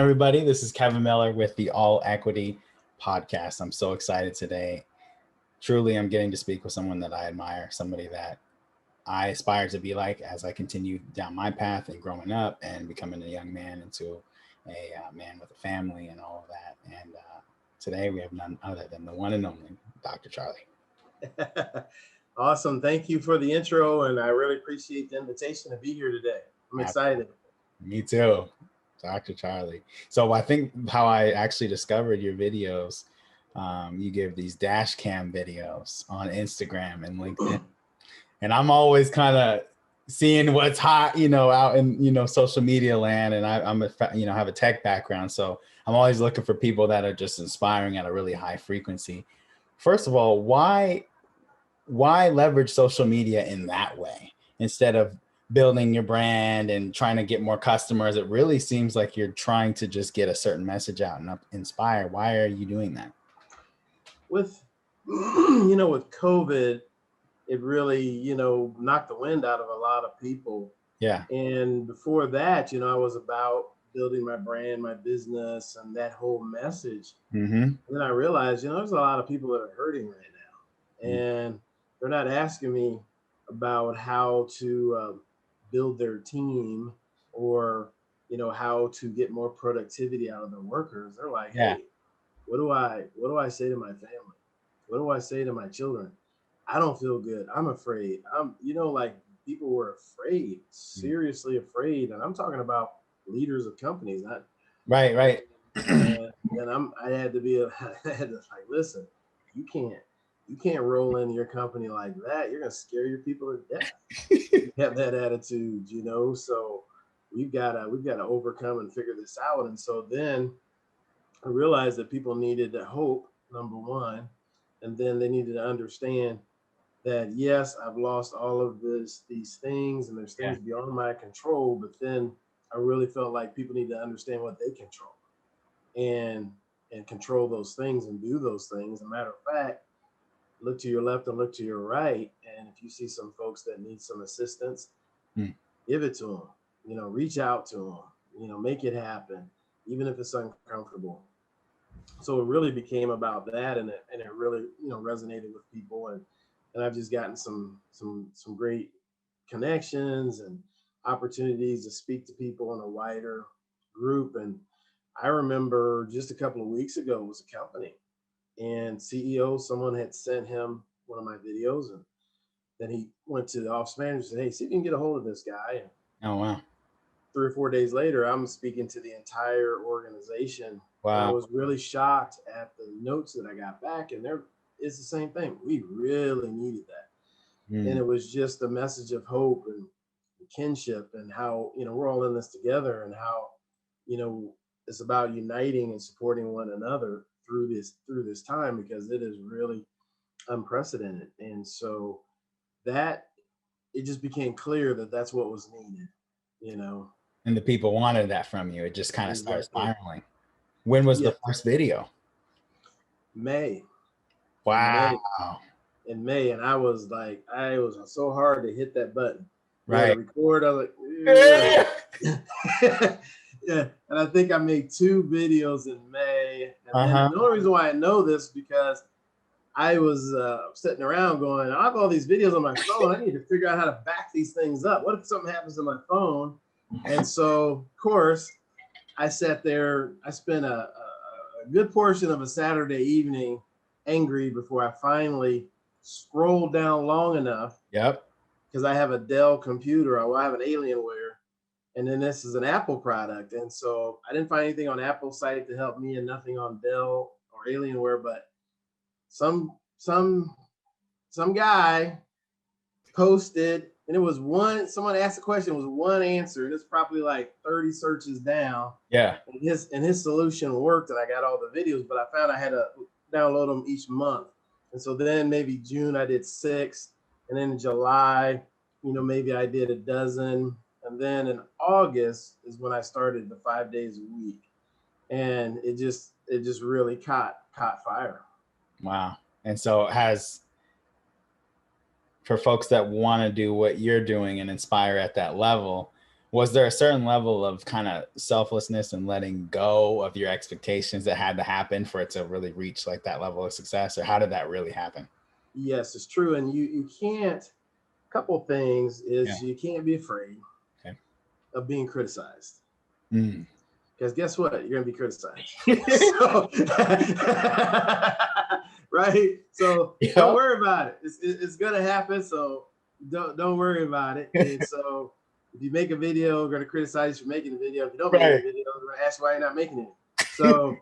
everybody? This is Kevin Miller with the All Equity Podcast. I'm so excited today. Truly, I'm getting to speak with someone that I admire, somebody that I aspire to be like as I continue down my path and growing up and becoming a young man into a man with a family and all of that. And today we have none other than the one and only Dr. Charlie. Awesome. Thank you for the intro, and I really appreciate the invitation to be here today. I'm excited. Me too, Dr. Charlie. So I think how I actually discovered your videos, you give these dash cam videos on Instagram and LinkedIn. And I'm always kind of seeing what's hot, out in, social media land. And have a tech background. So I'm always looking for people that are just inspiring at a really high frequency. First of all, why leverage social media in that way instead of building your brand and trying to get more customers? It really seems like you're trying to just get a certain message out and inspire. Why are you doing that? With COVID, it really, knocked the wind out of a lot of people. Yeah. And before that, I was about building my brand, my business, and that whole message. Mm-hmm. And then I realized, there's a lot of people that are hurting right now. And they're not asking me about how to build their team or, how to get more productivity out of their workers. They're like, yeah. Hey, what do I say to my family? What do I say to my children? I don't feel good. I'm afraid. People were afraid, seriously afraid. And I'm talking about leaders of companies, not right. And I had to listen, you can't roll into your company like that. You're gonna scare your people to death. You have that attitude, so we've gotta overcome and figure this out. And so then I realized that people needed to hope, number one, and then they needed to understand that yes, I've lost all of these things, and there's things beyond my control, but then I really felt like people need to understand what they control and control those things and do those things. As a matter of fact, look to your left and look to your right. And if you see some folks that need some assistance, give it to them, reach out to them, make it happen, even if it's uncomfortable. So it really became about that. And it really, resonated with people. And I've just gotten some great connections and opportunities to speak to people in a wider group. And I remember just a couple of weeks ago, it was a company and CEO, someone had sent him one of my videos, and then he went to the office manager and said, hey, see if you can get a hold of this guy. And oh, wow. 3 or 4 days later, I'm speaking to the entire organization. Wow. And I was really shocked at the notes that I got back, and it's the same thing. We really needed that. And it was just a message of hope and kinship, and how, we're all in this together, and how, it's about uniting and supporting one another through this time, because it is really unprecedented. And so that it just became clear that that's what was needed, And the people wanted that from you. It just kind of started spiraling. When was the first video? May. Wow. In May. And I was so hard to hit that button. Right. Record. I was like, yeah. And I think I made 2 videos in May. And then the only reason why I know this, because I was sitting around going, I have all these videos on my phone. I need to figure out how to back these things up. What if something happens to my phone? And so, of course, I sat there. I spent a good portion of a Saturday evening angry before I finally scrolled down long enough. Yep. Because I have a Dell computer. I have an Alienware. And then this is an Apple product. And so I didn't find anything on Apple site to help me, and nothing on Dell or Alienware, but some guy posted, and it was someone asked a question, it was one answer, and it's probably like 30 searches down. Yeah. And his solution worked, and I got all the videos, but I found I had to download them each month. And so then maybe June I did 6, and then in July, maybe I did a dozen. And then in August is when I started the 5 days a week. And it just really caught fire. Wow. And so for folks that want to do what you're doing and inspire at that level, Was there a certain level of kind of selflessness and letting go of your expectations that had to happen for it to really reach like that level of success, or how did that really happen? Yes, it's true. And you can't, couple things Yeah. is you can't be afraid Okay. of being criticized. Mm. Because guess what? You're going to be criticized. So, right? So Yep. don't worry about it. It's going to happen. So don't worry about it. And so if you make a video, we're going to criticize you for making the video. If you don't make a video, we're going to ask why you're not making it. So,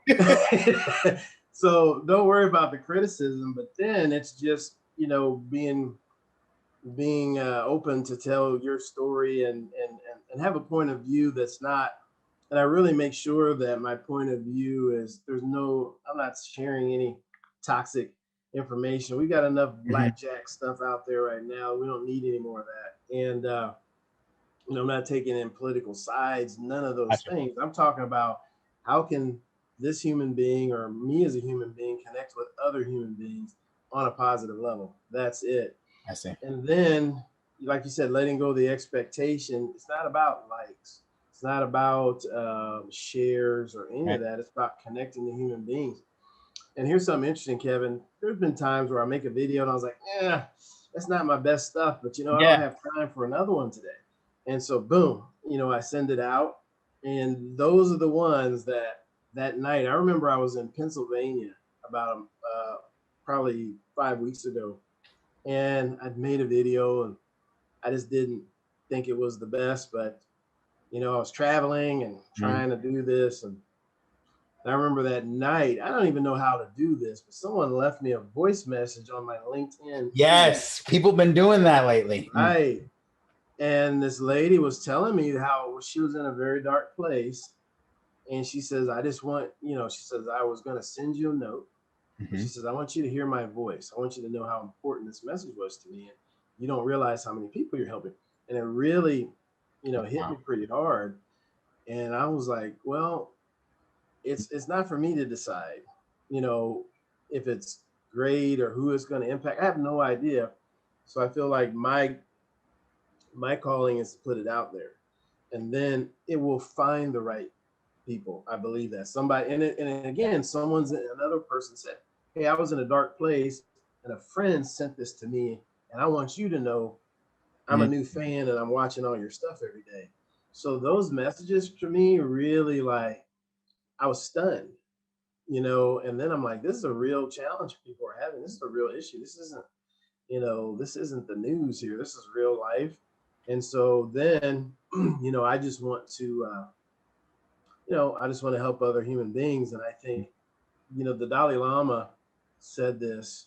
so don't worry about the criticism. But then it's just, being open to tell your story and and have a point of view that's not. And I really make sure that my point of view is I'm not sharing any toxic information. We got enough blackjack stuff out there right now. We don't need any more of that. And, I'm not taking in political sides, none of those things. I'm talking about how can this human being or me as a human being connect with other human beings on a positive level. That's it. I see. And then, like you said, letting go of the expectation. It's not about likes. It's not about shares or any of that. It's about connecting to human beings. And here's something interesting, Kevin. There's been times where I make a video and I was like, yeah, that's not my best stuff, but I don't have time for another one today. And so boom, I send it out. And those are the ones that night, I remember I was in Pennsylvania about probably 5 weeks ago. And I'd made a video and I just didn't think it was the best, but I was traveling and trying to do this. And I remember that night, I don't even know how to do this, but someone left me a voice message on my LinkedIn. Yes, people have been doing that lately. Right. And this lady was telling me how she was in a very dark place. And she says, I just want, she says, I was going to send you a note. She says, I want you to hear my voice. I want you to know how important this message was to me. And you don't realize how many people you're helping. And it really, hit me pretty hard. And I was like, well, it's not for me to decide, if it's great or who it's going to impact. I have no idea. So I feel like my calling is to put it out there. And then it will find the right people. I believe that somebody, and again, another person said, hey, I was in a dark place and a friend sent this to me. And I want you to know I'm a new fan and I'm watching all your stuff every day. So those messages to me really, like, I was stunned, and then I'm like, this is a real challenge people are having. This is a real issue. This isn't, this isn't the news here. This is real life. And so then, I just want to, I just want to help other human beings. And I think, the Dalai Lama said this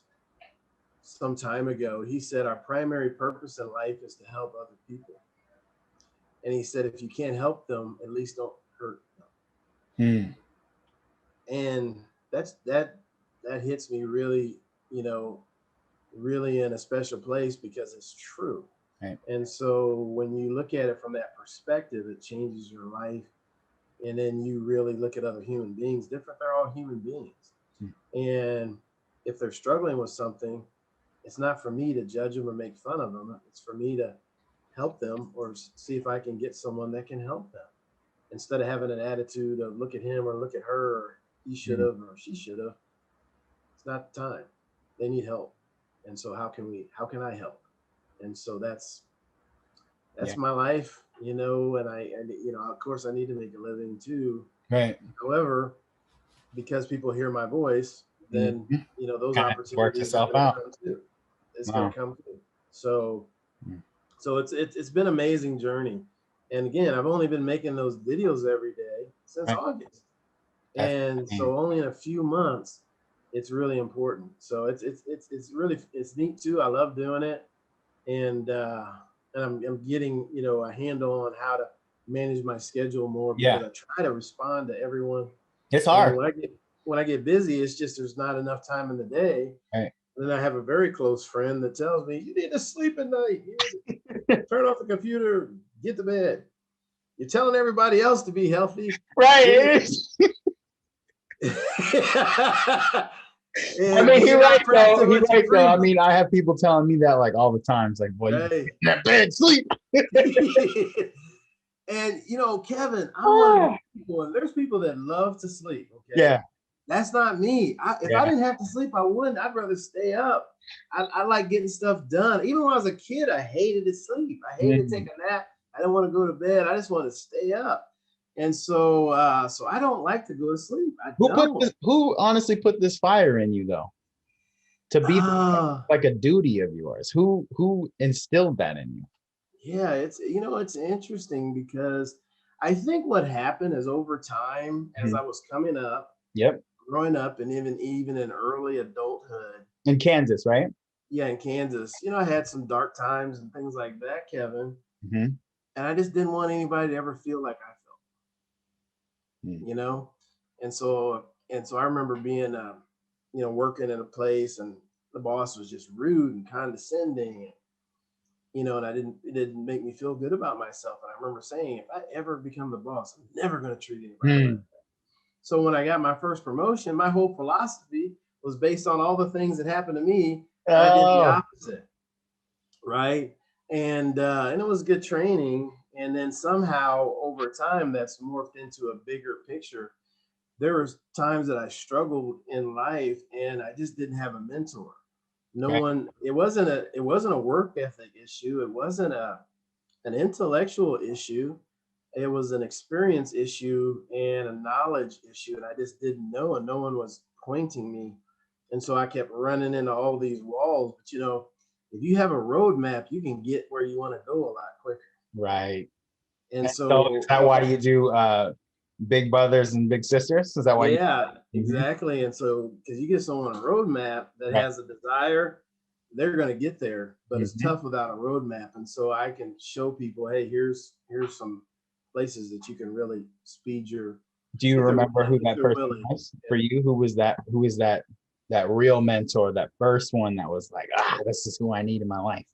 some time ago. He said, our primary purpose in life is to help other people. And he said, if you can't help them, at least don't hurt them. And that hits me really, really in a special place because it's true. Right. And so when you look at it from that perspective, it changes your life. And then you really look at other human beings different. They're all human beings. And if they're struggling with something, it's not for me to judge them or make fun of them. It's for me to help them or see if I can get someone that can help them, instead of having an attitude of look at him or look at her, or he should have or she should have. It's not the time. They need help. And so how can I help? And so that's my life, and of course I need to make a living too. Right. However, because people hear my voice, then, those kind opportunities work itself out. It's going to come through. So it's been an amazing journey. And again, I've only been making those videos every day since August. And so only in a few months, it's really important. So it's really neat too. I love doing it. And I'm getting, a handle on how to manage my schedule more, because I try to respond to everyone. It's hard. When I get busy, it's just there's not enough time in the day. Right. And then I have a very close friend that tells me, you need to sleep at night. Turn off the computer, get to bed. You're telling everybody else to be healthy. Right. I mean, he's right though. I mean, I have people telling me that like all the time. It's like, boy, you in that bed, sleep. And you know, Kevin, I'm one of those people, and there's people that love to sleep. Okay. Yeah. That's not me. If I Yeah. didn't have to sleep, I wouldn't. I'd rather stay up. I like getting stuff done. Even when I was a kid, I hated to sleep. I hated to take a nap. I didn't want to go to bed. I just want to stay up. And so I don't like to go to sleep. I don't. Who honestly put this fire in you though? To be Ah, like a duty of yours. Who instilled that in you? yeah, it's interesting because I think what happened is over time, as I was coming up, Yep. growing up, and even in early adulthood, In Kansas, right? yeah, in Kansas, I had some dark times and things like that, Kevin, Mm-hmm. and I just didn't want anybody to ever feel like I Mm. felt, and so I remember being, working in a place, and the boss was just rude and condescending, and it didn't make me feel good about myself. And I remember saying, if I ever become the boss, I'm never going to treat anybody like that. So when I got my first promotion, my whole philosophy was based on all the things that happened to me, and I did the opposite, right? And it was good training. And then somehow over time, that's morphed into a bigger picture. There was times that I struggled in life, and I just didn't have a mentor. No Okay. one. It wasn't a work ethic issue. It wasn't an intellectual issue. It was an experience issue and a knowledge issue, and I just didn't know, and no one was pointing me. And so I kept running into all these walls. But if you have a roadmap, you can get where you want to go a lot quicker. Right. And And so is so, that why you do big brothers and big sisters? Is that why yeah, Mhm. exactly. And so, because you get someone a roadmap that Right. has a desire, they're going to get there, but it's Mhm. tough without a roadmap. And so I can show people, hey, here's some places that you can really speed your, Do you if they're remember willing, who if that they're person willing. was for you? Who was that? Who was that real mentor, that first one that was like, this is who I need in my life?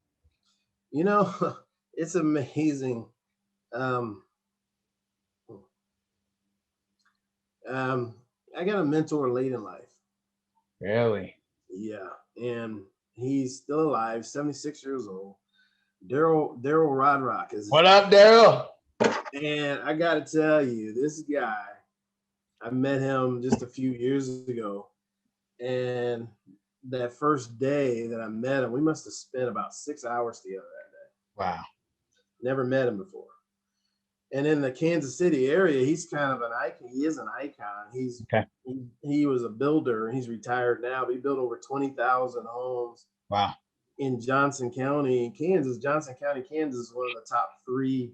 You know, it's amazing. Um, um, I got a mentor late in life. Really? Yeah, and he's still alive, 76 years old. Daryl Rodrock is his What name. up, Daryl? And I got to tell you, this guy, I met him just a few years ago, and that first day that I met him, we must have spent about 6 hours together that day. Wow. Never met him before. And in the Kansas City area, he's kind of an icon. He is an icon. Okay. He was a builder. He's retired now, but he built over 20,000 homes Wow. in Johnson County, Kansas. Johnson County, Kansas is one of the top 3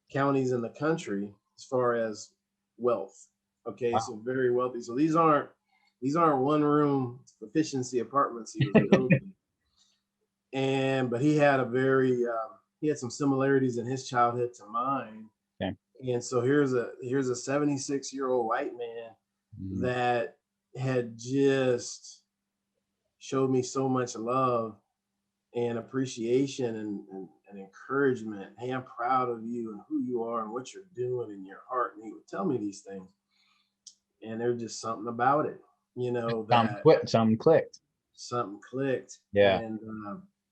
counties in the country as far as wealth. Okay, Wow. so very wealthy. So these aren't one room efficiency apartments he was building. But he had some similarities in his childhood to mine. Okay. And so here's a 76-year-old white man Mhm. that had just showed me so much love and appreciation and encouragement. Hey, I'm proud of you and who you are and what you're doing in your heart. And he would tell me these things. And there's just something about it, that Something clicked. something clicked. Yeah. And,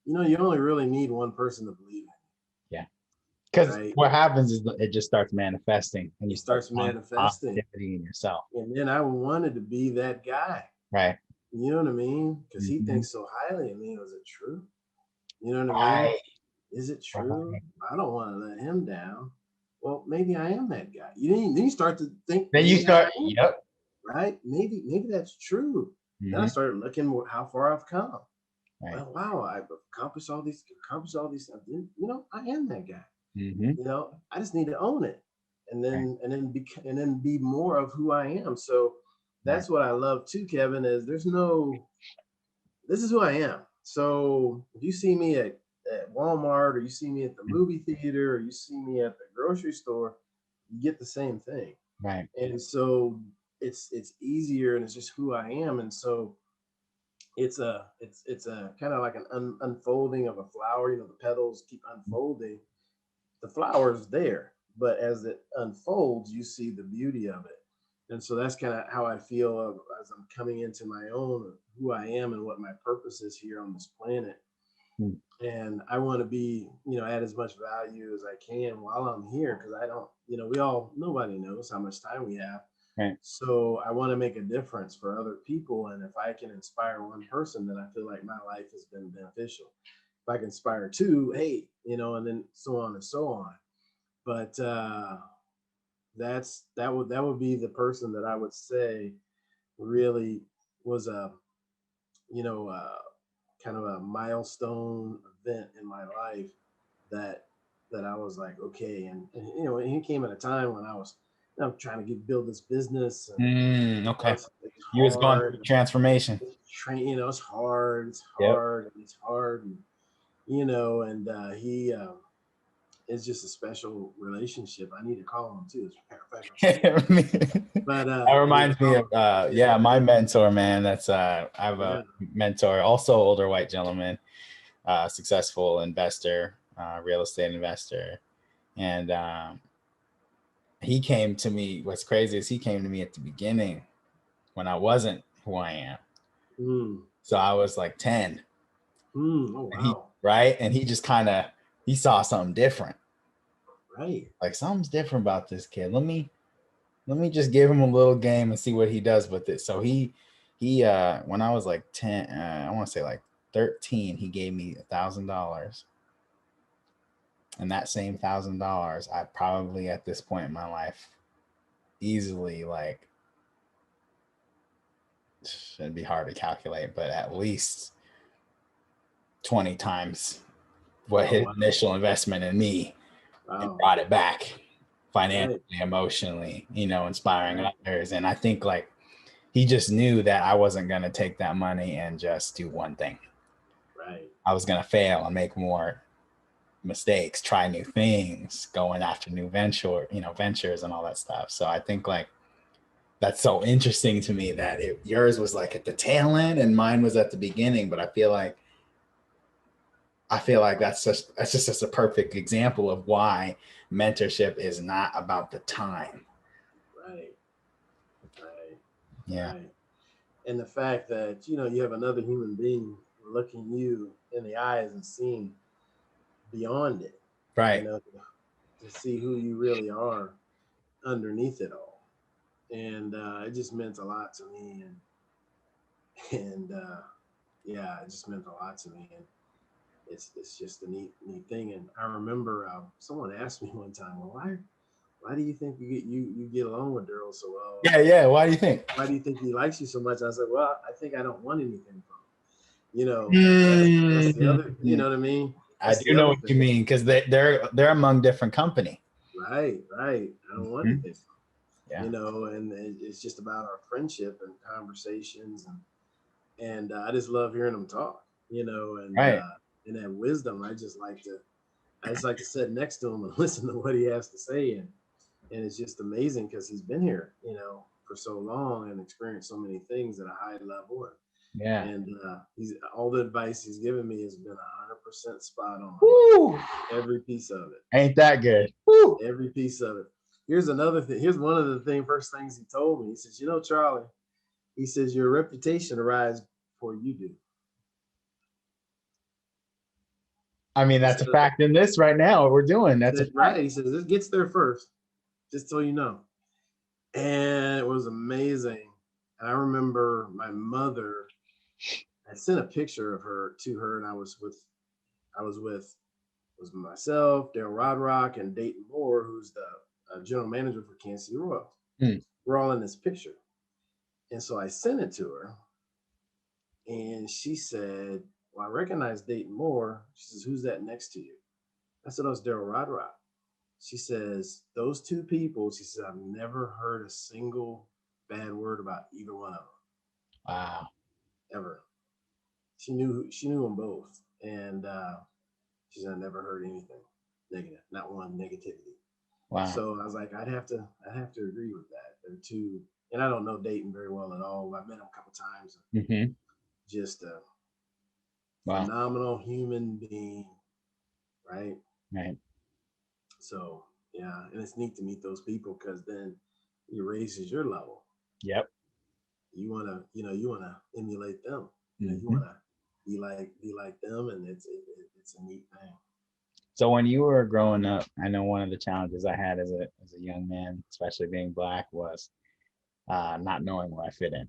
you only really need one person to believe in, Yeah. Because right? what happens is it just starts manifesting, and you It start starts finding manifesting. positivity in yourself. And then I wanted to be that guy. Right. You know what I mean? Because he Mhm. thinks so highly of me. Was it true? You know what I mean? Right. Is it true? Right. I don't want to let him down. Well, maybe I am that guy. Then you start to think Then you maybe I start. am, Yep. right? Maybe that's true. Then I Mhm. started looking how far I've come. Right. Well, wow, I've accomplished all these stuff. I am that guy. Mhm. I just need to own it, and Right. be more of who I am. So Right. that's what I love too, Kevin. This is who I am. So if you see me at Walmart, or you see me at the movie theater, or you see me at the grocery store, you get the same thing. Right. And so it's easier, and it's just who I am. And so it's a kind of like an unfolding of a flower. The petals keep unfolding. The flower is there, but as it unfolds, you see the beauty of it. And so that's kind of how I feel as I'm coming into my own, who I am and what my purpose is here on this planet. Mm. And I want to be, add as much value as I can while I'm here, because I don't, nobody knows how much time we have. Right. So I want to make a difference for other people. And if I can inspire one person, then I feel like my life has been beneficial. If I can inspire two, hey, and then so on and so on. But that would be the person that I would say really was a, you know, uh, kind of a milestone event in my life that I was like, okay, and he came at a time when I was, trying to build this business, and Okay. it's You was going hard. through transformation. It's hard, Yep. and it's hard, and and he it's just a special relationship. I need to call him too, as a matter of fact. But That I need to reminds me call of him. yeah, my mentor, man. That's I have Yeah. a mentor, also older white gentleman, successful investor, real estate investor. And he came to me. What's crazy is he came to me at the beginning when I wasn't who I am. Mm. So I was like 10. Oh And he wow. right. And he just kind of he saw something different. Right. Like something's different about this kid. Let me just give him a little game and see what he does with it. So he when I was like 10, I want to say like 13, he gave me $1,000. And that same $1,000, I probably at this point in my life easily, like, it'd be hard to calculate, but at least 20 times what Oh his wow. initial investment in me, and Wow. brought it back financially, Right. emotionally, inspiring Right. others. And I think like he just knew that I wasn't going to take that money and just do one thing. Right. I was going to fail and make more mistakes, try new things, going after new ventures and all that stuff. So I think like that's so interesting to me that yours was like at the tail end and mine was at the beginning. But I feel like that's just a perfect example of why mentorship is not about the time. Right. Right. Yeah. Right. And the fact that you have another human being looking you in the eyes and seeing beyond it, you Right. know, to see who you really are underneath it all. And it just meant a lot to me. And yeah, it just meant a lot to me. And it's just a neat thing. And I remember someone asked me one time, well, why do you think you get along with Daryl so well? Yeah. Yeah. Why do you think? Why do you think he likes you so much? I said, well, I think I don't want anything from him. That's the other. You Mm, know what I mean? I That's do the know other what you thing. mean because they're among different company. Right, right. I don't want Mhm. anything from Yeah. and it's just about our friendship and conversations, and I just love hearing them talk. Right. And that wisdom. I just like to sit next to him and listen to what he has to say, and it's just amazing because he's been here, for so long and experienced so many things at a high level. Yeah. And he's all the advice he's given me has been 100% spot on. Woo! Every piece of it. Ain't that good? Woo! Every piece of it. Here's another thing. Here's one of the first things he told me. He says, Charlie, he says, your reputation arrives before you do. I mean, He that's said, a fact in this right now. What we're doing. That's a fact. right. He says, it gets there first, just so you know. And it was amazing. And I remember my mother, I sent a picture of her to her, and I was with was myself, Daryl Rodrock, and Dayton Moore, who's the general manager for Kansas City Royals. Hmm. We're all in this picture. And so I sent it to her, and she said, well, I recognize Dayton Moore. She says, who's that next to you? I said, oh, it's Daryl Rodrock. She says, those two people, she says, I've never heard a single bad word about either one of them. Wow. Ever. She knew them both. And she said, I never heard anything negative, not one negativity. Wow. So I was like, I'd have to agree with that. They're two, and I don't know Dayton very well at all. I've met him a couple times. Mm-hmm. Just a Wow. phenomenal human being, right? Right. So yeah, and it's neat to meet those people because then it raises your level. Yep. You wanna emulate them. You Mm-hmm. wanna be like them, and it's a neat thing. So when you were growing up, I know one of the challenges I had as a young man, especially being black, was not knowing where I fit in.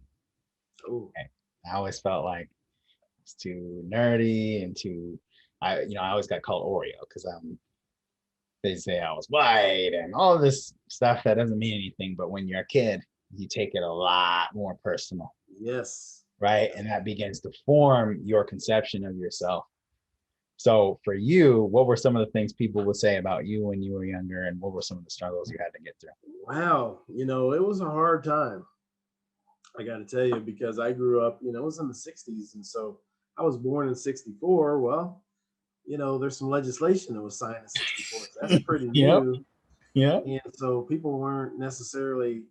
Oh, Okay? I always felt like it's too nerdy and too, I always got called Oreo because they say I was white and all of this stuff that doesn't mean anything. But when you're a kid, you take it a lot more personal, yes, right? yes. And that begins to form your conception of yourself. So for you, what were some of the things people would say about you when you were younger, and what were some of the struggles you had to get through? Wow, it was a hard time. I got to tell you, because I grew up, it was in the '60s, and so I was born in '64. Well, there's some legislation that was signed in '64, so that's pretty Yep. new, Yep. and so people weren't necessarily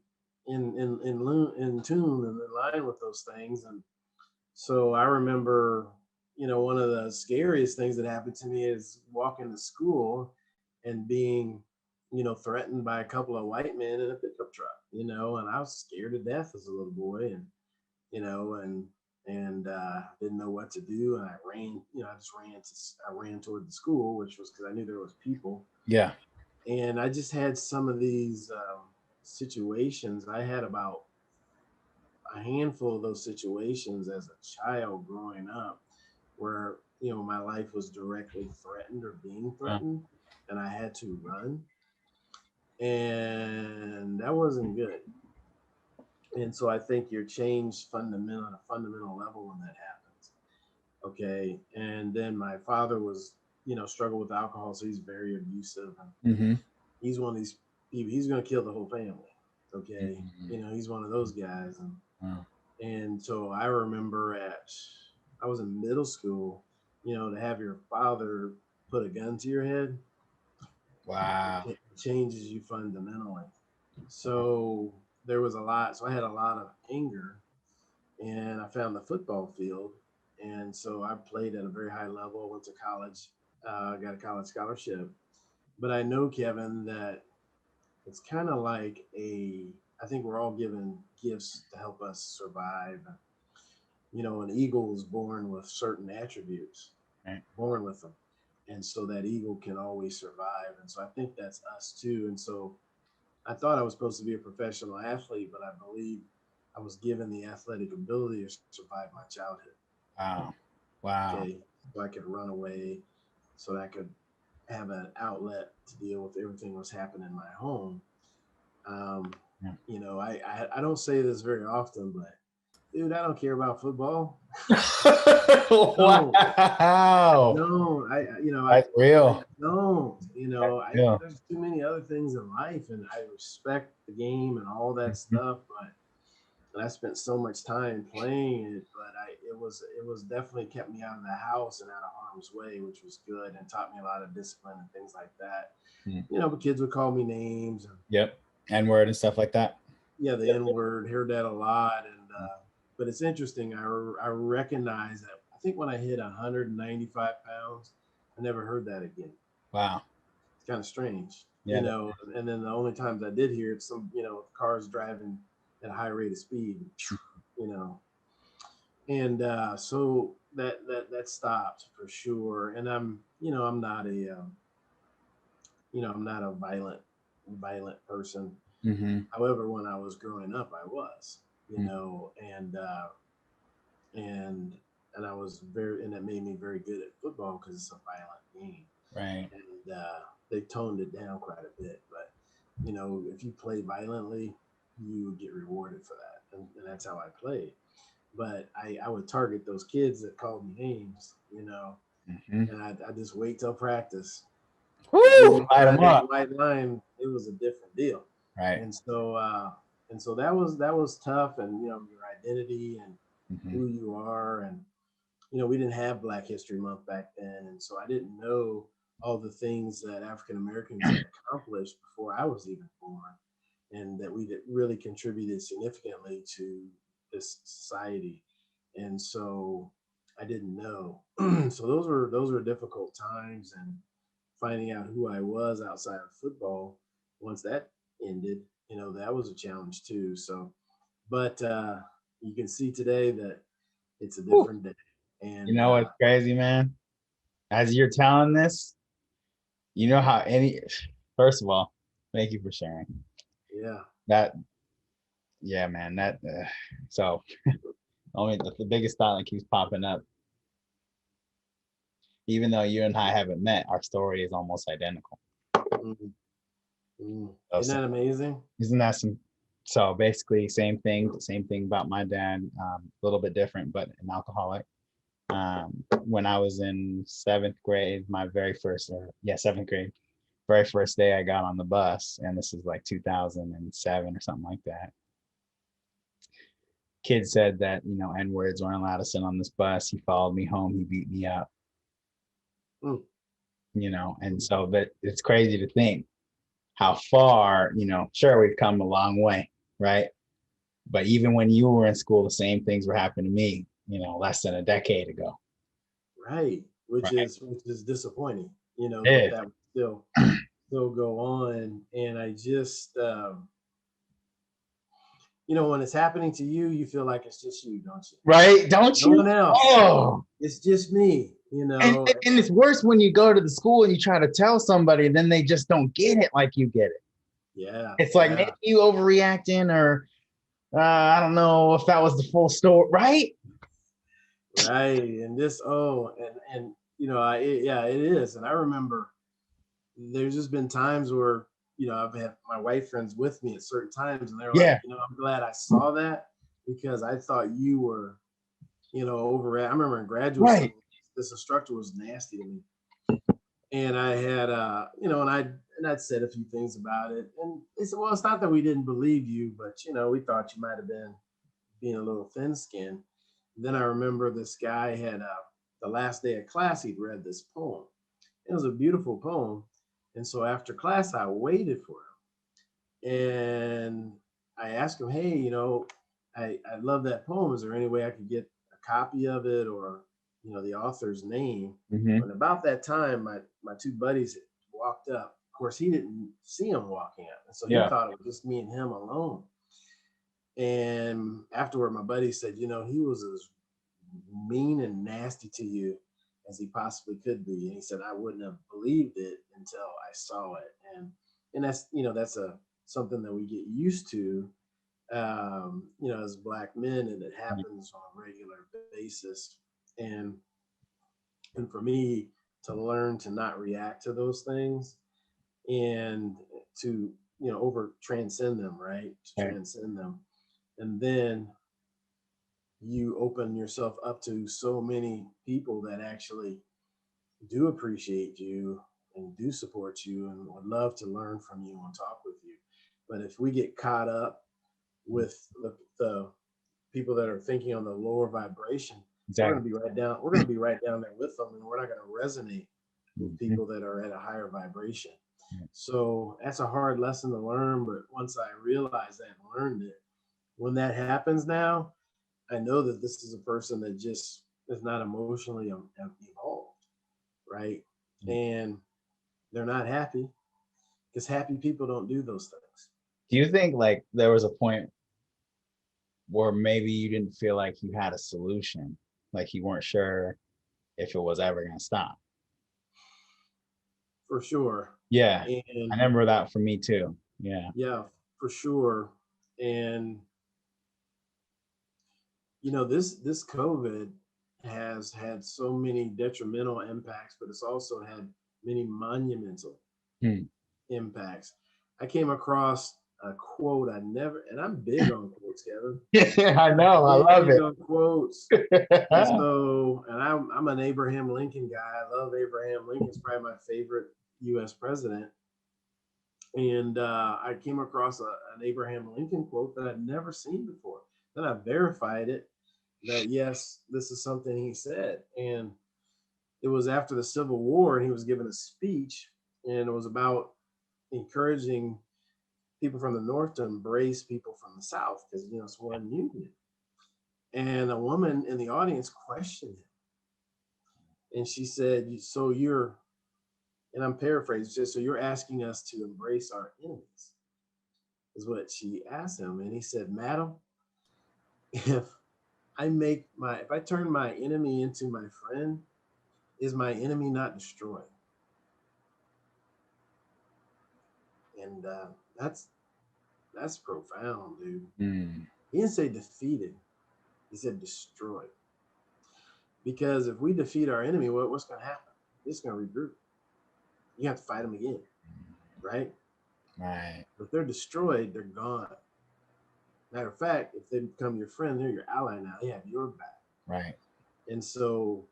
in tune and in line with those things. And so I remember, one of the scariest things that happened to me is walking to school and being, threatened by a couple of white men in a pickup truck, and I was scared to death as a little boy, and you know, and didn't know what to do, and I ran, I ran toward the school, which was because I knew there was people, Yeah. and I just had some of these situations. I had about a handful of those situations as a child growing up where my life was directly threatened or being Uh, threatened, and I had to run, and that wasn't good. And so I think you're changed on a fundamental level when that happens. Okay, and then my father was struggled with alcohol, so he's very abusive, and mm-hmm. he's one of these people. He's going to kill the whole family. Okay, Mm-hmm. he's one of those guys, Wow. and so I remember I was in middle school, to have your father put a gun to your head, Wow. it changes you fundamentally. So there was a lot. So I had a lot of anger, and I found the football field, and so I played at a very high level. Went to college, got a college scholarship. But I know, Kevin, that it's kind of like I think we're all given gifts to help us survive. An eagle is born with certain attributes, Right. born with them. And so that eagle can always survive. And so I think that's us too. And so I thought I was supposed to be a professional athlete, but I believe I was given the athletic ability to survive my childhood. Wow. Wow. Okay. So I could run away, so that I could have an outlet to deal with everything that was happening in my home. Um, Yeah. I don't say this very often, but dude, I don't care about football. No, Wow. no, That's I real. don't. Yeah. There's too many other things in life, and I respect the game and all that stuff, but and I spent so much time playing it, but it was definitely kept me out of the house and out of harm's way, which was good and taught me a lot of discipline and things like that. Mm. But kids would call me names, and Yep. N word and stuff like that. yeah, the Yep. N word, heard that a lot, and but it's interesting. I recognize that. I think when I hit 195 pounds, I never heard that again. Wow. It's kind of strange, Yeah. And then the only times I did hear it, some cars driving at a high rate of speed, you know, and so that stopped for sure. And I'm not a violent person. Mm-hmm. However, when I was growing up, I was, Mm. and and I was and it made me very good at football because it's a violent game, Right. and they toned it down quite a bit. But if you play violently, you would get rewarded for that, and that's how I played. But I would target those kids that called me names, Mm-hmm. and I just wait till practice. If we Woo! went Light by them that up. white line, it was a different deal. Right. And so that was tough, and your identity and Mm-hmm. who you are, and we didn't have Black History Month back then, and so I didn't know all the things that African Americans had accomplished before I was even born, and that we really contributed significantly to this society. And so I didn't know. So those were difficult times, and finding out who I was outside of football, once that ended, that was a challenge too. So, but you can see today that it's a Woo. different day. You And know what's crazy, man? As you're telling this, you know how first of all, thank you for sharing yeah, that. Yeah, man, so only the biggest thought that keeps popping up, even though you and I haven't met, our story is almost identical. mm, isn't So that amazing? isn't that some? So basically, same thing. Same thing about my dad. A little bit different, but an alcoholic. When I was in seventh grade, my very first, seventh grade, very first day I got on the bus, and this is like 2007 or something like that. Kid said that, N words weren't allowed to sit on this bus. He followed me home. He beat me up, Mm, and so that it's crazy to think how far, sure, we've come a long way, right? But even when you were in school, the same things were happening to me, less than a decade ago. right, which Right. is disappointing. It That would still go on, and I just when it's happening to you, you feel like it's just you, don't you? right? Don't No you? one else. Oh, It's just me. and it's worse when you go to the school and you try to tell somebody, and then they just don't get it like you get it. Yeah, It's like maybe yeah, you overreacting, or I don't know if that was the full story, right? right. And this, and yeah, it is. And I remember there's just been times where I've had my white friends with me at certain times, and they're like, Yeah, I'm glad I saw that because I thought you were, over. I remember in graduate right. school, this instructor was nasty to me, and I had, I'd said a few things about it, and they said, well, it's not that we didn't believe you, but we thought you might have been being a little thin-skinned. Then I remember this guy had the last day of class, he'd read this poem. It was a beautiful poem. And so after class, I waited for him. And I asked him, hey, I love that poem. Is there any way I could get a copy of it or, the author's name? Mm-hmm. And about that time, my two buddies walked up. Of course, he didn't see him walking up. And so he Yeah. thought it was just me and him alone. And afterward, my buddy said, he was as mean and nasty to you as he possibly could be. And he said, I wouldn't have believed it until I saw it. And that's, that's something that we get used to, as Black men, and it happens on a regular basis. And, and for me to learn to not react to those things and to, over transcend them, right? To Okay. transcend them. And then you open yourself up to so many people that actually do appreciate you and do support you and would love to learn from you and talk with you. But if we get caught up with the people that are thinking on the lower vibration, we're going Exactly. to be right down. We're going to be right down there with them, and we're not going to resonate with Mm-hmm. people that are at a higher vibration. So that's a hard lesson to learn. But once I realized that and learned it, when that happens now, I know that this is a person that just is not emotionally evolved, right? And they're not happy because happy people don't do those things. Do you think like there was a point where maybe you didn't feel like you had a solution, like you weren't sure if it was ever going to stop? For sure. Yeah, I And remember that for me too. Yeah. yeah, for sure. And this COVID has had so many detrimental impacts, but it's also had many monumental Hmm. impacts. I came across a quote I never, and I'm big on quotes, Kevin. Yeah, I know. I love Big it. on quotes. And so, and I'm an Abraham Lincoln guy. I love Abraham Lincoln. He's probably my favorite U.S. president. And I came across an Abraham Lincoln quote that I'd never seen before. Then I verified it that yes, this is something he said. And it was after the Civil War, and he was giving a speech, and it was about encouraging people from the North to embrace people from the South because it's one union. And a woman in the audience questioned him, and she said, "So you're," and I'm paraphrasing, she said, "So you're asking us to embrace our enemies?" Is what she asked him, and he said, "Madam, if if I turn my enemy into my friend, is my enemy not destroyed? And that's profound, dude. Mm. He didn't say defeated. He said destroyed. Because if we defeat our enemy, what's going to happen? It's going to regroup. You have to fight them again, right? Right. If they're destroyed, they're gone. Matter of fact, if they become your friend, they're your ally now. They have your back. Right. And so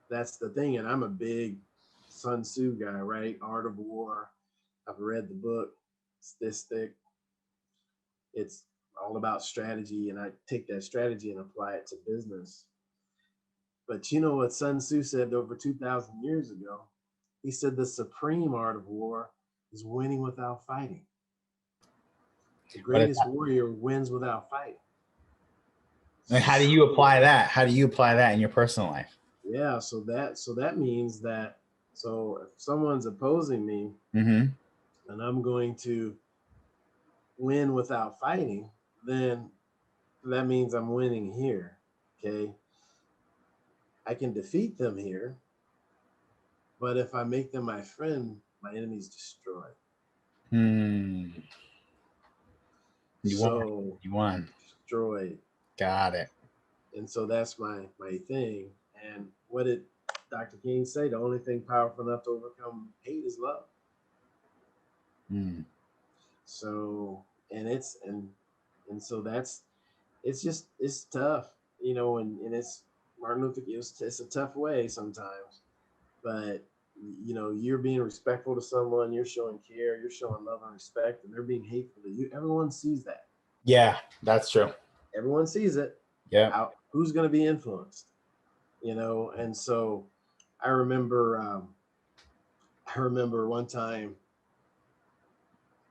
that's the thing. And I'm a big Sun Tzu guy, right? Art of War. I've read the book. It's this thick. It's all about strategy. And I take that strategy and apply it to business. But you know what Sun Tzu said over 2,000 years ago? He said the supreme art of war is winning without fighting. The greatest warrior wins without fighting. And how do you apply that? How do you apply that in your personal life? Yeah, so that means that, so if someone's opposing me, Mm-hmm. and I'm going to win without fighting, then that means I'm winning here. Okay. I can defeat them here, but if I make them my friend, my enemy's destroyed. Hmm. You won. So You won. destroyed. Got it. And so that's my thing. And what did Dr. King say? The only thing powerful enough to overcome hate is love. Mm. So, and so that's, it's tough, you know, and it's Martin Luther King. It's a tough way sometimes, but you know, you're being respectful to someone, you're showing care, you're showing love and respect, and they're being hateful to you. Everyone sees that. Yeah, that's true. Everyone sees it. Yeah. Who's going to be influenced? You know, and so I remember one time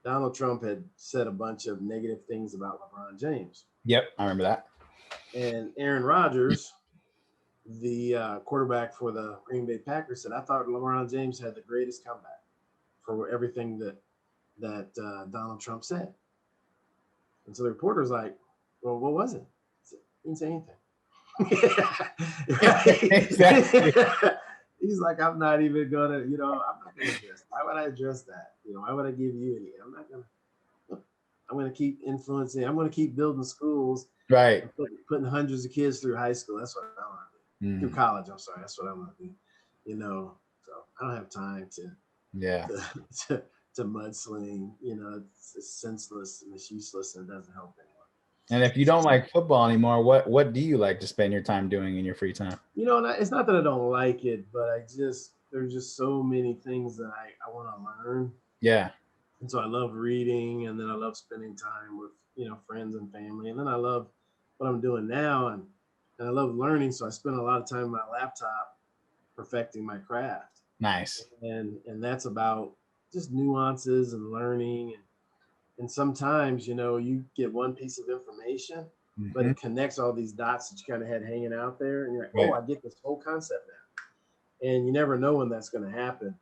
Donald Trump had said a bunch of negative things about LeBron James. Yep, I remember that. And Aaron Rodgers, the quarterback for the Green Bay Packers, said, "I thought LeBron James had the greatest comeback for everything that Donald Trump said." And so the reporter's like, "Well, what was it?" He didn't say anything. Exactly. He's like, "I'm not even gonna, I'm not gonna address. Why would I address that? Why would I give you any? I'm not gonna. I'm gonna keep influencing. I'm gonna keep building schools, right? Putting hundreds of kids through high school. That's what I want to do. Through college. I'm sorry. That's what I want to do. So I don't have time to mudsling. It's senseless and it's useless and it doesn't help anyone. And if you don't like football anymore, what do you like to spend your time doing in your free time? It's not that I don't like it, but there's just so many things that I want to learn. Yeah. And so I love reading, and then I love spending time with, friends and family. And then I love what I'm doing now, and I love learning. So I spend a lot of time on my laptop perfecting my craft. Nice. And that's about just nuances and learning. And sometimes, you get one piece of information, but it connects all these dots that you kind of had hanging out there. And you're like, right. Oh, I get this whole concept now. And you never know when that's going to happen.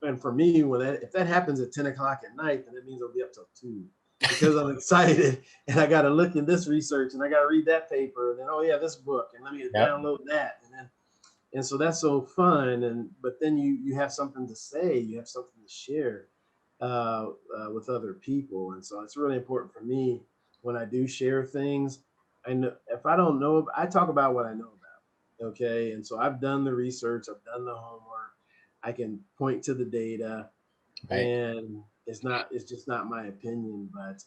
And for me, if that happens at 10 o'clock at night, then it means I'll be up till 2 because I'm excited and I got to look in this research and I got to read that paper. And then, oh yeah, this book, and let me download that. And so that's so fun. But then you have something to say, you have something to share with other people. And so it's really important for me when I do share things. I know if I don't know, I talk about what I know about. Okay. And so I've done the research, I've done the homework. I can point to the data, right. And it's just not my opinion, but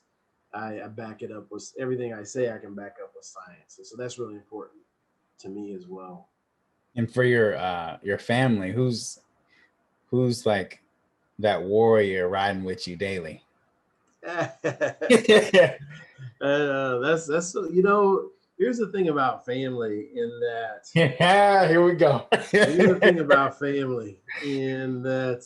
I back it up with everything I say. I can back up with science. And so that's really important to me as well. And for your family, who's like that warrior riding with you daily? That's here's the thing about family in that. Yeah, here we go. Here's the thing about family in that,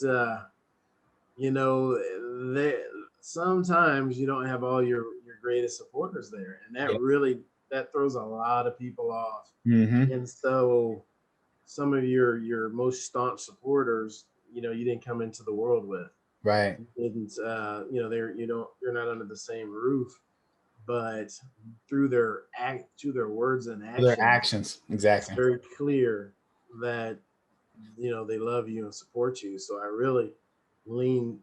sometimes you don't have all your greatest supporters there. And that throws a lot of people off. Mm-hmm. And so some of your most staunch supporters, you didn't come into the world with. Right. You didn't, you're not under the same roof. but through their words and Their actions, actions. it's Exactly. very clear that they love you and support you. So I really lean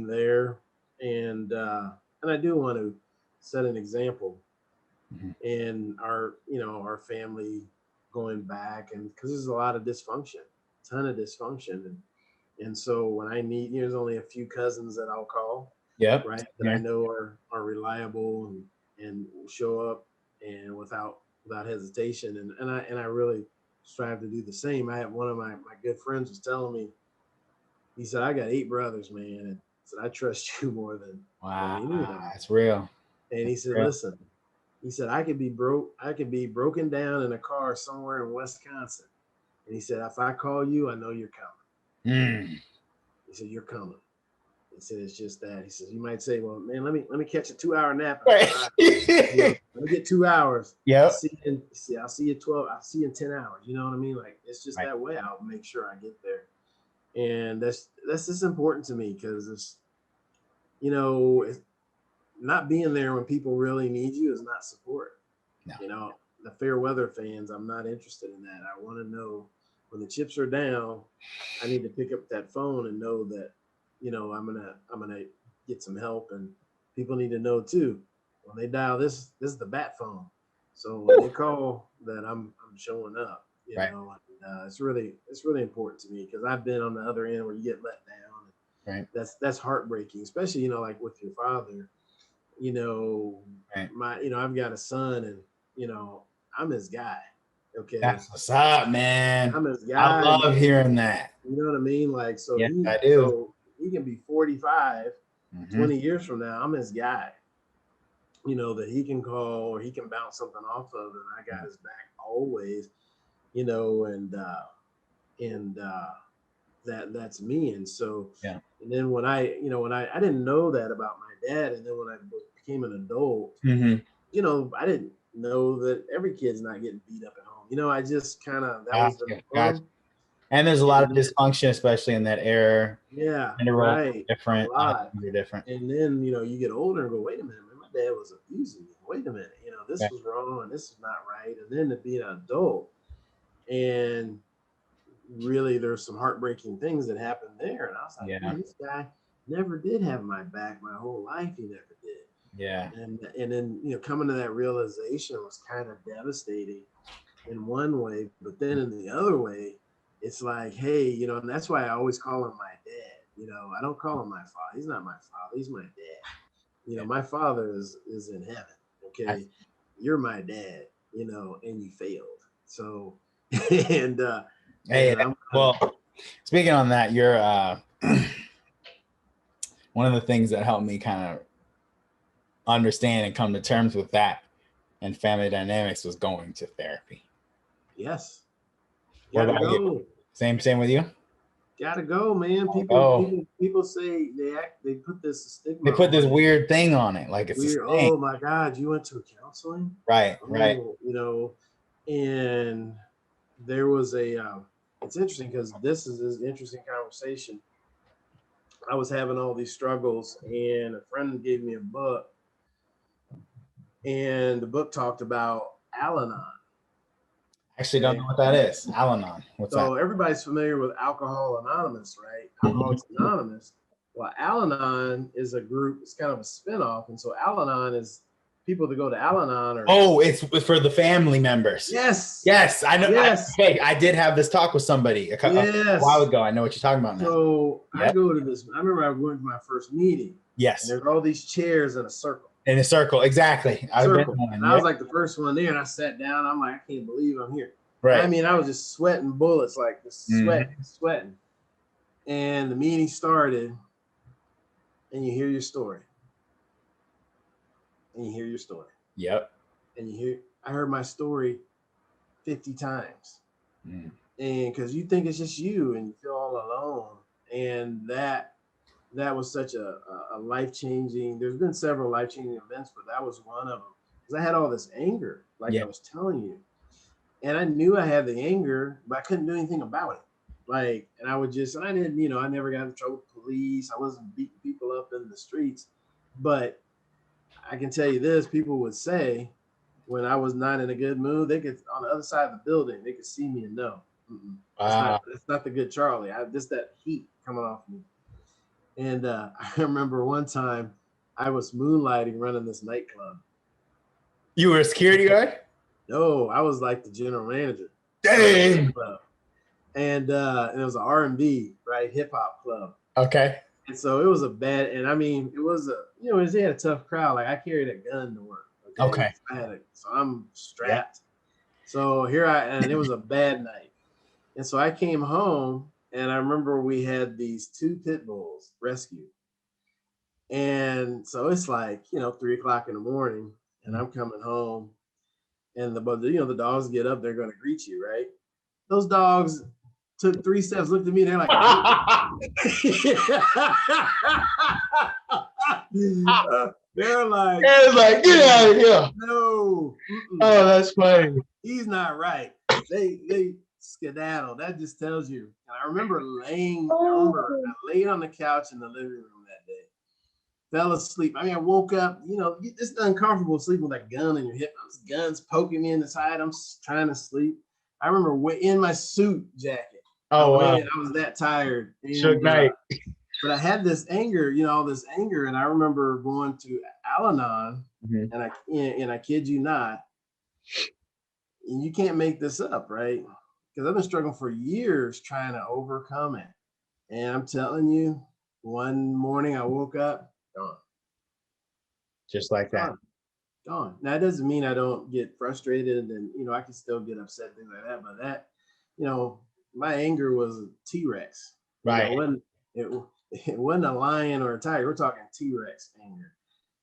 there, and I do want to set an example Mhm. in our family going back, and because there's a lot of dysfunction, ton of dysfunction, and so when I need, there's only a few cousins that I'll call, Yep. right, that I Yeah. know are reliable and will show up and without hesitation, and I really strive to do the same. I have one of my good friends was telling me, he said, I got 8 brothers, man, and said, I trust you more than Wow. any of them. That's real. And he That's said, real. listen, he said, I could be broken down in a car somewhere in Wisconsin. And he said, if I call you, I know you're coming. Mm. He said, you're coming. He said, it's just that. He says, you might say, well, man, let me catch a 2-hour nap. I said, all right, Right. let me get 2 hours. Yep. I'll see you 12. I'll see you in 10 hours. You know what I mean? Like, it's just Right. that way. I'll make sure I get there. And that's just important to me, because it's not being there when people really need you is not support. No. The fair weather fans, I'm not interested in that. I want to know when the chips are down, I need to pick up that phone and know that, I'm gonna get some help. And people need to know too, when they dial this is the bat phone. So when they call, that I'm showing up. Right. And, it's really important to me, because I've been on the other end where you get let down. Right. That's heartbreaking, especially like with your father. Right. I've got a son, and I'm his guy. Okay. That's what's up, man. I'm his I guy, love man. hearing that. You know what I mean? Like, Yes, I do. he can be 45, Mhm. 20 years from now, I'm his guy, that he can call or he can bounce something off of, and I got his back always, and that's me. And so, Yeah. and then when I didn't know that about my dad, and then when I became an adult, Mhm. I didn't know that every kid's not getting beat up at home. I just kind of, that was the Gotcha. norm. And there's a lot of And dysfunction, especially in that era. yeah, Gender roles are right, a different. lot. Things are different. And then you get older and go, wait a minute, man, my dad was abusing me. Wait a minute, this Yeah. was wrong and this is not right. And then to be an adult, and really there's some heartbreaking things that happened there. And I was like, Yeah. man, this guy never did have my back my whole life. He never did. Yeah. And then coming to that realization was kind of devastating in one way, but then in the other way, it's like, hey, and that's why I always call him my dad. I don't call him my father. He's not my father. He's my dad. My father is in heaven. Okay, you're my dad. And you failed. So, and Hey, I'm well, speaking on that, you're one of the things that helped me kind of understand and come to terms with that and family dynamics was going to therapy. yes. What Gotta about go. you? Same with you? Gotta go, man. People say they put this stigma. They put this on weird thing on it, like it's weird. a thing. Oh my God, you went to counseling? Right. And there was it's interesting because this is an interesting conversation. I was having all these struggles, and a friend gave me a book, and the book talked about Al-Anon. Actually, don't know what that is. Al-Anon. What's that? So everybody's familiar with Alcohol Anonymous, right? Alcoholics Anonymous. Well, Al-Anon is a group. It's kind of a spinoff, and so Al-Anon is people that go to Al-Anon. It's for the family members. Yes. I know. Yes. I did have this talk with somebody a while ago. I know what you're talking about now. So I go to this. I remember I was going to my first meeting. Yes. And there's all these chairs in a circle. Exactly. I've been one. And I was like the first one there, and I sat down. I'm like, I can't believe I'm here. Right. I mean, I was just sweating bullets, like just sweating. And the meeting started, and you hear your story. Yep. And I heard my story 50 times. And because you think it's just you and you feel all alone. And that was such a life-changing, there's been several life-changing events, but that was one of them. Because I had all this anger, like I was telling you. And I knew I had the anger, but I couldn't do anything about it. And I didn't, I never got in trouble with police. I wasn't beating people up in the streets, but I can tell you this, people would say when I was not in a good mood, they could on the other side of the building, they could see me and know, Wow. it's not the good Charlie. I just that heat coming off me. And I remember one time I was moonlighting running this nightclub. You were a security guard? No, I was like the general manager. Dang. And it was an R&B, right, hip hop club. Okay. And so it was a bad, and I mean, it was they had a tough crowd. Like I carried a gun to work. Okay. So I'm strapped. Yeah. So and it was a bad night. And so I came home, and I remember we had these 2 pit bulls rescued. And so it's like, 3:00 in the morning, and I'm coming home, and the dogs get up, they're going to greet you, right? Those dogs took 3 steps, looked at me, they're like, they're like, get out of here. No. Oh, that's funny. He's not right. They skedaddle. That just tells you. And I remember I laid on the couch in the living room that day. Fell asleep. I mean, I woke up, it's uncomfortable sleeping with that gun in your hip. Those guns poking me in the side. I'm trying to sleep. I remember in my suit jacket. Oh, wow. I was that tired. Shook night. But I had this anger, all this anger. And I remember going to Al-Anon, and I kid you not, and you can't make this up, right? Because I've been struggling for years trying to overcome it. And I'm telling you, one morning I woke up, gone. Just like that. Gone. Now, it doesn't mean I don't get frustrated and, I can still get upset, things like that. But that, my anger was a T-Rex. Right. It wasn't a lion or a tiger. We're talking T-Rex anger.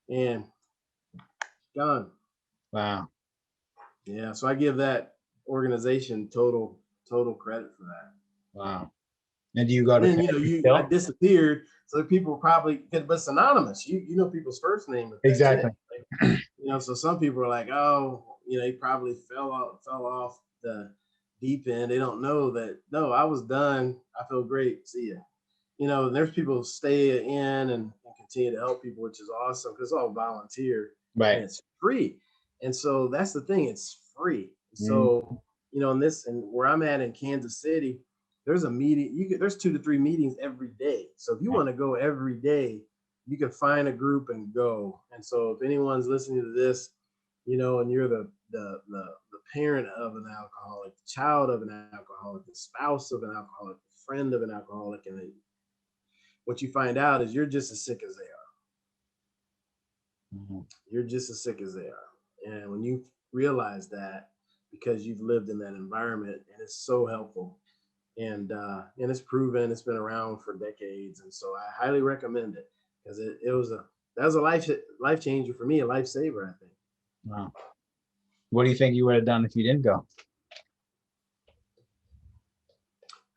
And gone. Wow. Yeah. So I give that organization total credit for that. Wow. And do you go to? And I disappeared, so people probably, but it's anonymous. You know people's first name. Exactly. Like, so some people are like, oh, he probably fell off the deep end. They don't know that. No, I was done. I feel great. See ya. And there's people who stay in and continue to help people, which is awesome because it's all volunteer. Right. And it's free. And so that's the thing. It's free. So, and where I'm at in Kansas City, there's a meeting. There's 2 to 3 meetings every day. So if you want to go every day, you can find a group and go. And so if anyone's listening to this, and you're the parent of an alcoholic, the child of an alcoholic, the spouse of an alcoholic, the friend of an alcoholic, and what you find out is you're just as sick as they are. Mm-hmm. You're just as sick as they are. And when you realize that, because you've lived in that environment, and it's so helpful. And it's proven, it's been around for decades. And so I highly recommend it because that was a life changer for me, a lifesaver, I think. Wow. What do you think you would have done if you didn't go?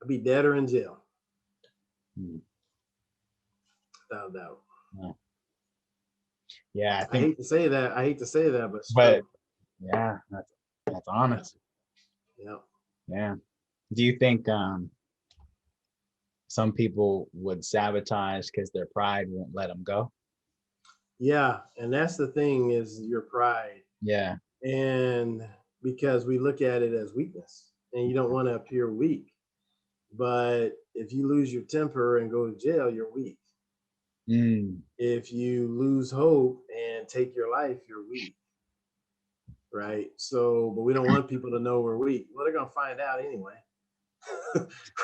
I'd be dead or in jail. Without a doubt. Wow. Yeah. I hate to say that, but yeah, that's honest. Yeah. Yeah. Do you think some people would sabotage because their pride won't let them go? Yeah, and that's the thing is your pride. Yeah. And because we look at it as weakness, and you don't want to appear weak. But if you lose your temper and go to jail, you're weak. If you lose hope and take your life, you're weak. Right? So, but we don't want people to know we're weak. Well, they're going to find out anyway.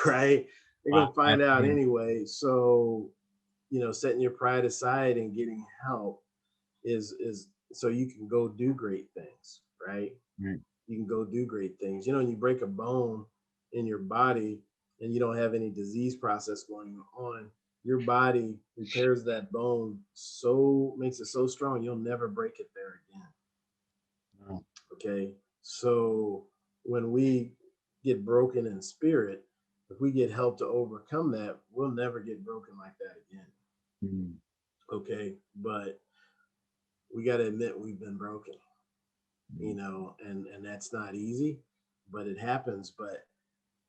Right? They're going to find out anyway. So, setting your pride aside and getting help is so you can go do great things, right? You can go do great things. When you break a bone in your body and you don't have any disease process going on, your body repairs that bone, makes it so strong you'll never break it there again. Okay, so when we get broken in spirit, if we get help to overcome that, we'll never get broken like that again. Okay, but we got to admit we've been broken, and that's not easy, but it happens. But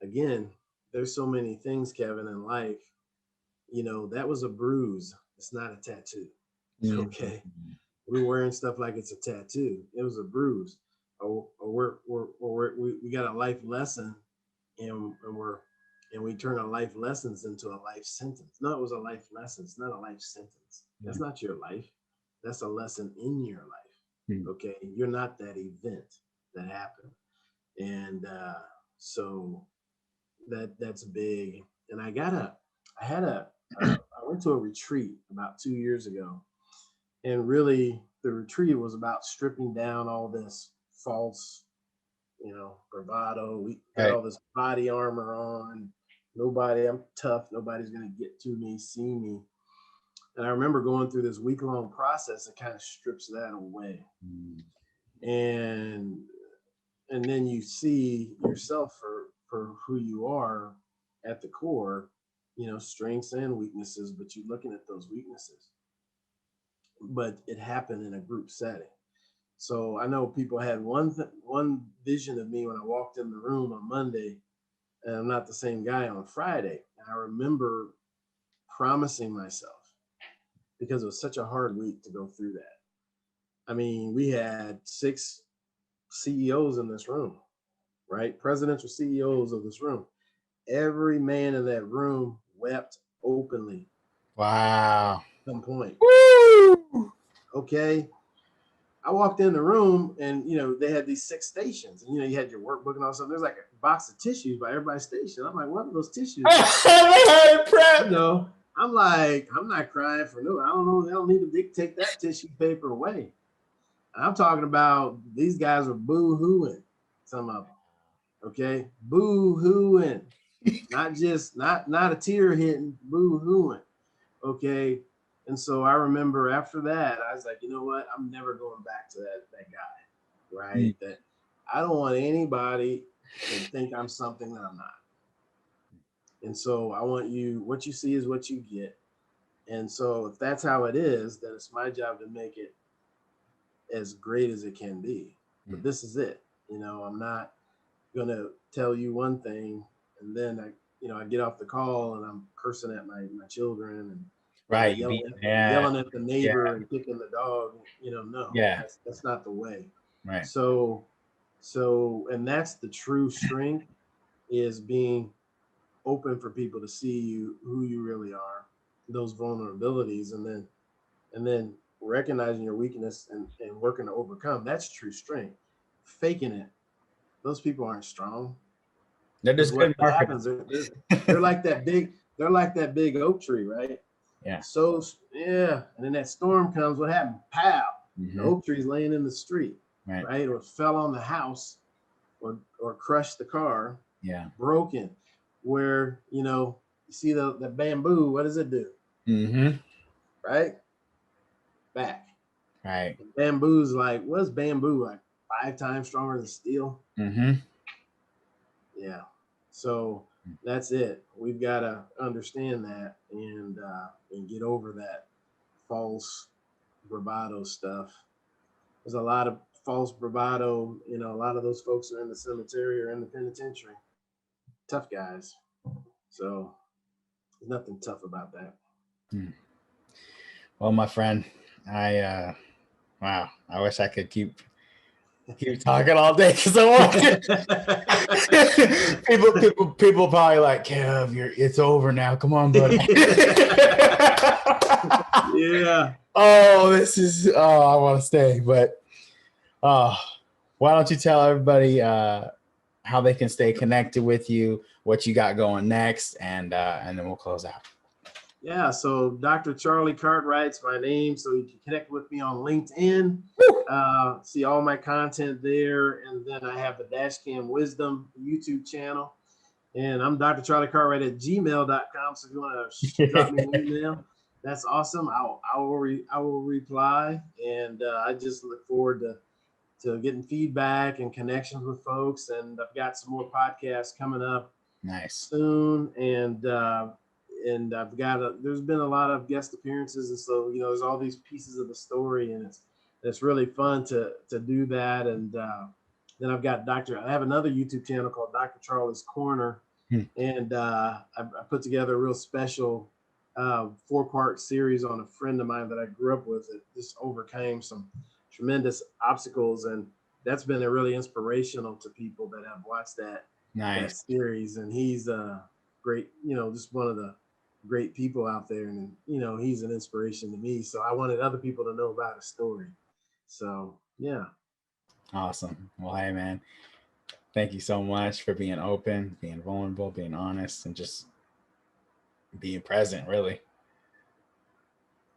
again, there's so many things, Kevin, in life. That was a bruise. It's not a tattoo. Okay. we're wearing stuff like it's a tattoo. It was a bruise. Or we got a life lesson, and we turn our life lessons into a life sentence. No, it was a life lesson. It's not a life sentence. That's not your life. That's a lesson in your life. Okay, you're not that event that happened, and so that's big. And I went to a retreat about 2 years ago, and really the retreat was about stripping down all this false, bravado. We got all this body armor on. I'm tough. Nobody's gonna get to me, see me. And I remember going through this week-long process that kind of strips that away. And then you see yourself for who you are at the core, strengths and weaknesses, but you're looking at those weaknesses. But it happened in a group setting. So I know people had one vision of me when I walked in the room on Monday, and I'm not the same guy on Friday. And I remember promising myself, because it was such a hard week to go through that. I mean, we had 6 CEOs in this room, right? Presidential CEOs of this room. Every man in that room wept openly. Wow. At some point. Woo! Okay. I walked in the room, and they had these 6 stations, and you had your workbook and all stuff. There's like a box of tissues by everybody's station. I'm like, what are those tissues? I'm like, I'm not crying for no. I don't know. They don't need to take that tissue paper away. I'm talking about these guys are boo-hooing, some of them. Okay, boo-hooing, not a tear hitting, boo-hooing. Okay. And so I remember after that, I was like, you know what? I'm never going back to that guy, right? That I don't want anybody to think I'm something that I'm not. And so I want what you see is what you get. And so if that's how it is, then it's my job to make it as great as it can be. But this is it. I'm not going to tell you one thing, and then I get off the call and I'm cursing at my children and yelling at the neighbor and kicking the dog. No, that's not the way. Right. So, and that's the true strength, is being open for people to see you, who you really are, those vulnerabilities, and then recognizing your weakness and working to overcome. That's true strength. Faking it, those people aren't strong. They're just what happens. They're like that big oak tree, right? Yeah. So and then that storm comes. What happened? Pow! The oak tree's laying in the street, right? Or fell on the house, or crushed the car. Yeah. Broken. Where you see the bamboo. What does it do? Right. Back. Right. And bamboo's like, what's bamboo like? 5 times stronger than steel. Yeah. So that's it. We've got to understand that and get over that false bravado stuff. There's a lot of false bravado. A lot of those folks are in the cemetery or in the penitentiary. Tough guys. So there's nothing tough about that. Well, my friend, I wish I could keep talking all day, because I want people probably like, Kev, it's over now. Come on, buddy. Yeah. I want to stay, but why don't you tell everybody how they can stay connected with you, what you got going next, and then we'll close out. Yeah, so Dr. Charlie Cartwright's my name, so you can connect with me on LinkedIn. See all my content there, and then I have the Dashcam Wisdom YouTube channel, and I'm Dr. Charlie Cartwright at gmail.com. So if you want to drop me an email, that's awesome. I will reply, and I just look forward to getting feedback and connections with folks. And I've got some more podcasts coming up soon, and I've got there's been a lot of guest appearances, and so there's all these pieces of the story, and it's really fun to do that. And then I have another YouTube channel called Dr. Charlie's Corner, and I put together a real special 4-part series on a friend of mine that I grew up with that just overcame some tremendous obstacles, and that's been a really inspirational to people that have watched that Nice. series. And he's great, just one of the great people out there, and he's an inspiration to me. So I wanted other people to know about his story. So yeah. Awesome. Well, hey man, thank you so much for being open, being vulnerable, being honest, and just being present. Really,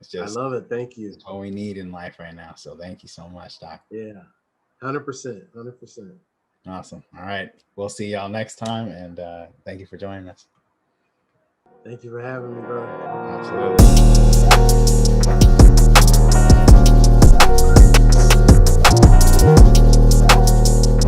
it's I just love it. Thank you. it's all we need in life right now. So thank you so much, Doc. Yeah. 100%. 100%. Awesome. All right, we'll see y'all next time, and thank you for joining us. Thank you for having me, brother. Absolutely.